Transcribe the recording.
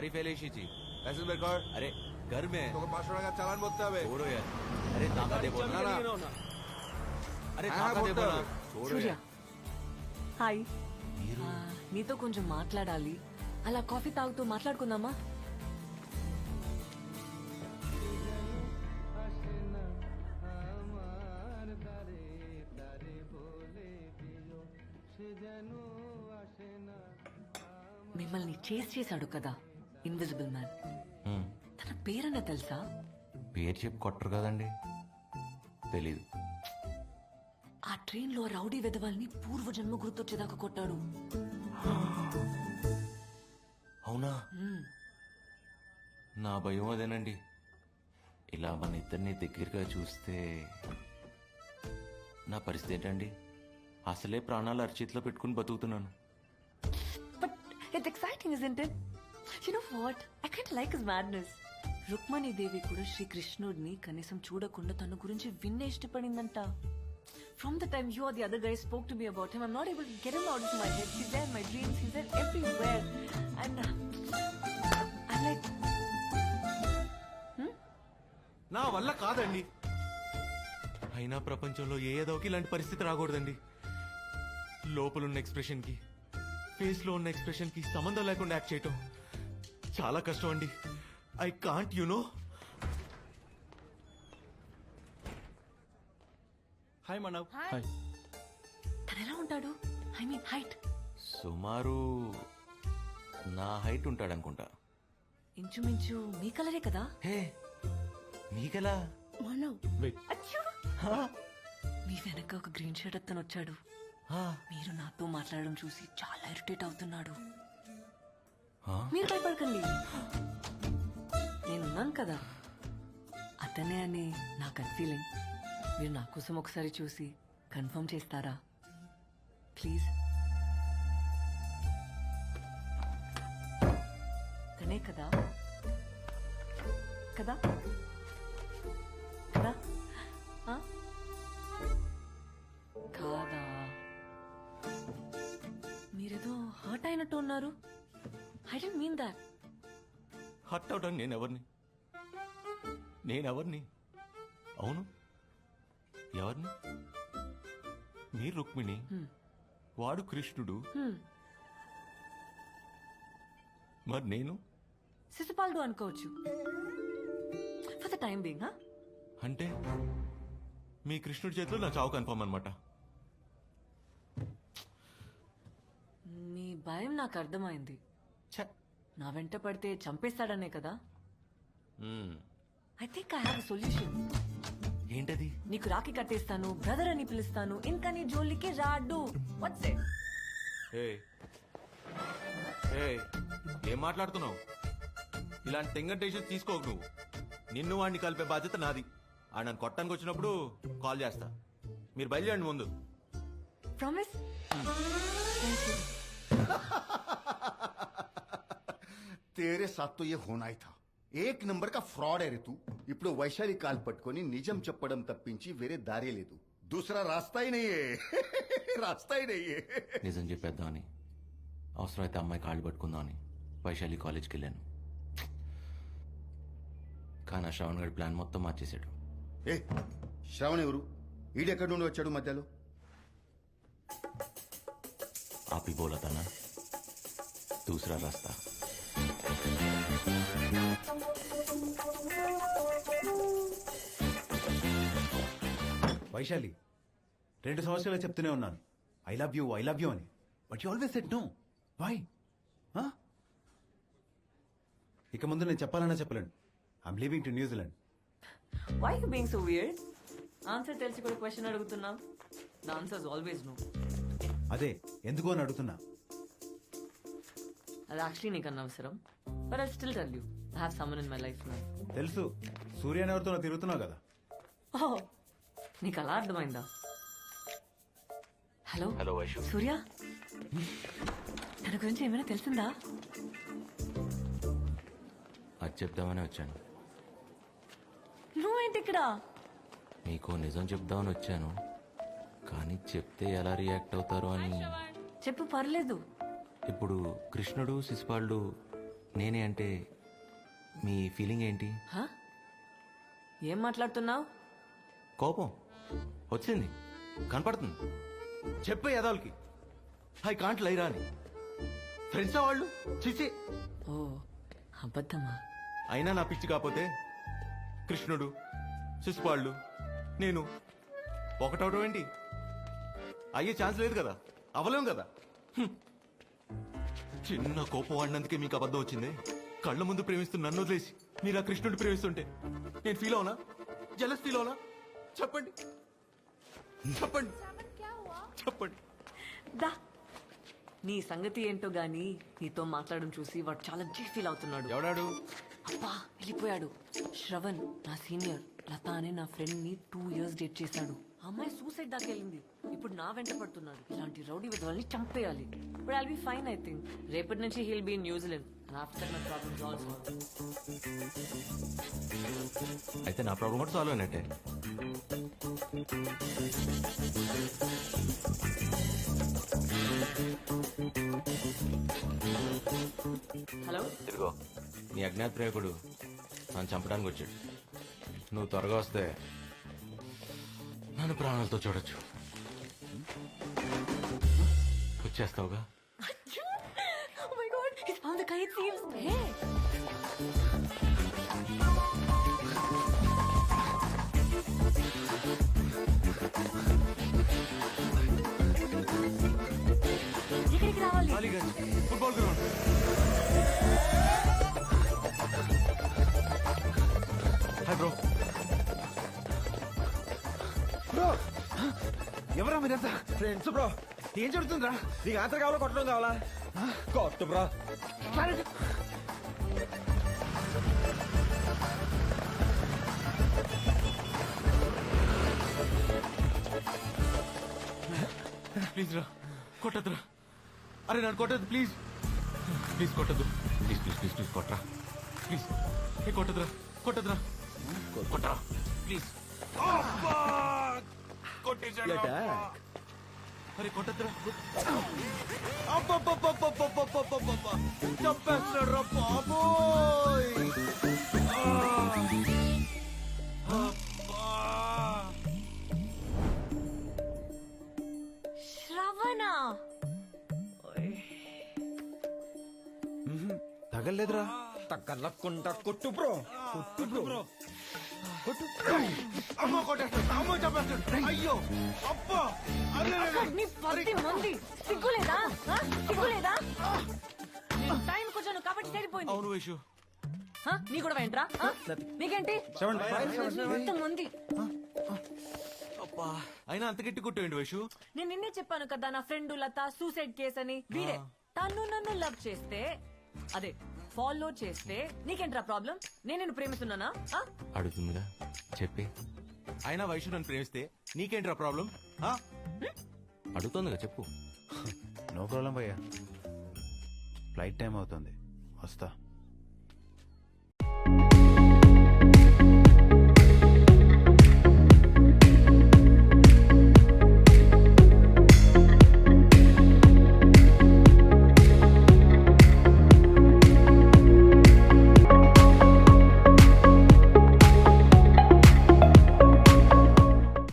गाड़ी फेल ऐसी थी। Licence record. अरे घर में तो 500 का चालान बोलते हैं छोड़ो यार। अरे ताका दे बोलना ना। अरे ताका दे बोलना छोड़ो సూర్య यार। హాయ్ నీతో కొంచెం మాట్లాడాలి అలా కాఫీ తాగుతూ మాట్లాడుకుందామా మిమ్మల్ని చేస్ చేశాడు కదా ఇన్విజిబుల్ మ్యాన్ తన పేరన్న తెలుసా పేరు చెప్పి కొట్టరు కదండి తెలీదు ఆ ట్రైన్ లో రౌడీ వెధవాల్ని పూర్వజన్మ గుర్తొచ్చేదాకా కొట్టాడు అవునా నా భయం అదేనండి ఇలా మన ఇద్దరిని దగ్గరగా చూస్తే నా పరిస్థితి ఏంటండి అసలే ప్రాణాలు అరచేతిలో పెట్టుకుని బతుకుతున్నాను but it's exciting isn't it? You know what? I kind of like his madness. Rukmini Devi కూడా శ్రీకృష్ణుడిని కనీసం చూడకుండా తన గురించి విన్నే ఇష్టపడిందంట. From the time you or the other guys spoke to me about him, I'm not able to get him out of my head. He's there in my dreams. He's there everywhere. And I'm like, నా వల్ల కాదండి అయినా ప్రపంచంలో ఏదోకి ఇలాంటి పరిస్థితి రాకూడదండి లోపలున్న expression కి face లో ఉన్న ఎక్స్ప్రెషన్ కి సంబంధం లేకుండా యాక్ట్ చేయటం చాలా కష్టం అండి I can't know. Hi Manav. తను ఎలా ఉంటాడు? I mean height. సుమారు నా హైట్ ఉంటాడనుకుంటా. ఇంచుమించు మీ కలరే కదా? హే మీకెలా? వెయిట్. అచ్చూ! మీ వెనక ఒక గ్రీన్ షర్ట్ అతను వచ్చాడు. మీరు నాతో మాట్లాడడం చూసి చాలా ఇరిటేట్ అవుతున్నాడు. మీరు భయపడకండి, నేనున్నాను కదా. అతనే అని నా గట్ ఫీలింగ్. మీరు నా కోసం ఒకసారి చూసి కన్ఫర్మ్ చేస్తారా ప్లీజ్? తనే కదా కదా కదా ఆ? కాదా? మీరేదో హర్ట్ అయినట్టు ఉన్నారు. I don't mean that. Hurt అవడానికి నేనెవరిని? అవును ఎవరిని? మీరు రుక్మిణి, వాడు కృష్ణుడు, మరి నేను శిశుపాలుడు అనుకోవచ్చు ఫర్ ద టైం బీయింగ్. అంటే మీ కృష్ణుడి చేతిలో నా చావు కన్ఫర్మ్ అనమాట. మీ భయం నాకు అర్థమైంది. ఛ! నా వెంట పడితే చంపేస్తాడనే కదా. మ్మ్. I think I have solution. ఏంటది? నీకు రాఖీ కట్టేస్తాను, బ్రదర్ అని పిలుస్తాను, ఇంకా నీ జోలికి రాడు. What's it? ఏయ్, ఏయ్, ఏం మాట్లాడుతున్నావు? ఇలాంటి టెంగటేషన్ తీసుకోకు నువ్వు. నిన్ను వాడిని కలిపే బాధ్యత నాది. ఆ నన్ను కొట్టడానికి వచ్చినప్పుడు కాల్ చేస్తా. మీరు బయలుదేరండి ముందు. ప్రామిస్? तेरे साथ तो ये होना ही था. एक नंबर का फ्रॉड है रे तू. ఇప్పుడు వైశాలి కాల్ పట్టుకొని నిజం చెప్పడం తప్పించి వేరే దారి లేదు. दूसरा रास्ता ही नहीं है. रास्ता ही नहीं है. నిజం చెప్పేద్దామని, అవసరమైతే అమ్మాయి కాళ్ళు పట్టుకుందామని వైశాలి కాలేజ్కి వెళ్ళాను. కానీ ఆ శ్రవణ్ గడి ప్లాన్ మొత్తం మార్చేశాడు. ఏ శ్రావణ్ ఎవరు? ఈడెక్కడి నుండి వచ్చాడు మధ్యలో? आप ही बोला था ना, दूसरा रास्ता. వైశాలి, 2 సంవత్సరాలు చెప్తూనే ఉన్నాను ఐ లవ్ యూ అని, but you always said no. Why? ఇక ముందు నేను చెప్పాలన్నా చెప్పలేను. I'm leaving to New Zealand. Why you being so weird? Answer తెలిసి కూడా క్వశ్చన్ అడుగుతున్నావు. The answer is always no. అదే ఎందుకు అని అడుగుతున్నా. అది యాక్చువల్లీ నీకు అనవసరం. But I still tell you, I have someone in my life now. తెలుసు, సూర్య ఎవరితో తిరుగుతున్నావు కదా. ఓహ్, నీకు అలా అర్థమైందా? Hello hello Vaishu. సూర్య, తన గురించి ఏమైనా తెలిసిందా? అది చెప్దామని వచ్చాను. నువ్వేంటి ఇక్కడ? మీకు నిజం చెప్దామని వచ్చాను, కానీ చెప్తే ఎలా రియాక్ట్ అవుతారో అని. చెప్పు, పర్లేదు. ఇప్పుడు కృష్ణుడు శిశుపాలుడు నేనే అంటే మీ ఫీలింగ్ ఏంటి? హ? ఏం మాట్లాడుతున్నావు? కోపం వచ్చింది, కనపడుతుంది. చెప్పే యదాలకి ఐ కాంట్ లైరా అని. ఫ్రెండ్సా వాళ్ళు? చిచి. ఓ అబద్ధమా? అయినా నా పిచ్చి కాకపోతే కృష్ణుడు, శిశుపాళ్ళు, నేను ఒకటవటం ఏంటి? అయ్యే ఛాన్స్ లేదు కదా, అవలేం కదా. హ్మ్. చిన్న కోపం వాడినందుకే మీకు అబద్ధం వచ్చింది. కళ్ళ ముందు ప్రేమిస్తూ నన్ను వదిలేసి మీరు ఆ కృష్ణుడిని ప్రేమిస్తుంటే నేను ఫీల్ అవునా? జలస్ ఫీల్ అవునా? చెప్పండి చెప్పండి చెప్పండి. దా నీ సంగతి ఏంటో గాని నీతో మాట్లాడడం చూసి వాడు చాలా ఫీల్ అవుతున్నాడు. ఎవడాడు? అబ్బా వెళ్ళిపోయాడు. శ్రవణ్ నా సీనియర్, లత అనే నా ఫ్రెండ్ ని 2 years డేట్ చేశాడు. ఆ అమ్మాయి సూసైడ్ దాకా వెళ్ళింది. ఇప్పుడు నా వెంట పడుతున్నాడు. ఇలాంటి రౌడీ విధవల్ని చంపేయాలి. But I'll be fine I think. రేపటి నుంచి he'll be in New Zealand. After my problems also. అయితే నా ప్రాబ్లం కూడా సాల్వ్ అయినట్టే. హలో ఇదిగో నీ అజ్ఞాత ప్రేయకుడు నన్ను చంపడానికి వచ్చాడు. నువ్వు త్వరగా వస్తే నన్ను ప్రాణాలతో చూడొచ్చు. వచ్చేస్తావుగా? Oh my god, he's found the kite thieves. Hey. ఎక్కడికి రావాలి? Aliganj football ground. Hi bro. Bro ఎవరా మీరంతా? Friends bro. ఏం జరుగుతుందిరా? నీకు ఆన్సర్ కావాలా కొట్టడం కావాలా? కొట్టు బ్రో. ప్లీజ్ రా, కొట్టద్దురా. అరే నన్ను కొట్టద్దు ప్లీజ్. ప్లీజ్ కొట్టద్దు. ప్లీజ్ ప్లీజ్ ప్లీజ్ ప్లీజ్ కొట్టరా ప్లీజ్. ఏ కొట్టద్దురా, కొట్టద్దురా, కొట్టరా ప్లీజ్. కొట్టేశాడు. అరే కొట్టద్దురా. చంపేస్తున్నాడు రా బాబోయ్. శ్రవణ తగలేదురా. తగ్గలకుండా కొట్టు బ్రో. కొట్టు బ్రో. కొట్టు. అమ్మ కొట్టేస్తాడు, అమ్మ చంపేస్తాడు. అయ్యో అబ్బా. నీ 10 మంది సిగ్గులేదా? ఆ? సిగ్గులేదా? నేను టైం కొంచెం కాబట్టి సరిపోయింది. అవును వైషు. ఆ? నీ కూడా ఏంట్రా? ఆ? నీకేంటి? మంది అబ్బా అయినా అంత గట్టి కొట్టేయండి వైషు. నేను నిన్నే చెప్పాను కదా నా ఫ్రెండ్ లత సూసైడ్ కేస్ అని. వీడే తను నన్ను లవ్ చేస్తే, అదే ఫాలో చేస్తే నీకేంట్రా ప్రాబ్లం? నేను నిన్ను ప్రేమిస్తున్నానా? ఆ? అడుగుతుందిగా చెప్పి. అయినా వైషు నన్ను ప్రేమిస్తే నీకేంట్రా ప్రాబ్లం? అడుగుతోందిగా చెప్పు. నో ప్రాబ్లం భయ్యా. ఫ్లైట్ టైం అవుతుంది, వస్తా.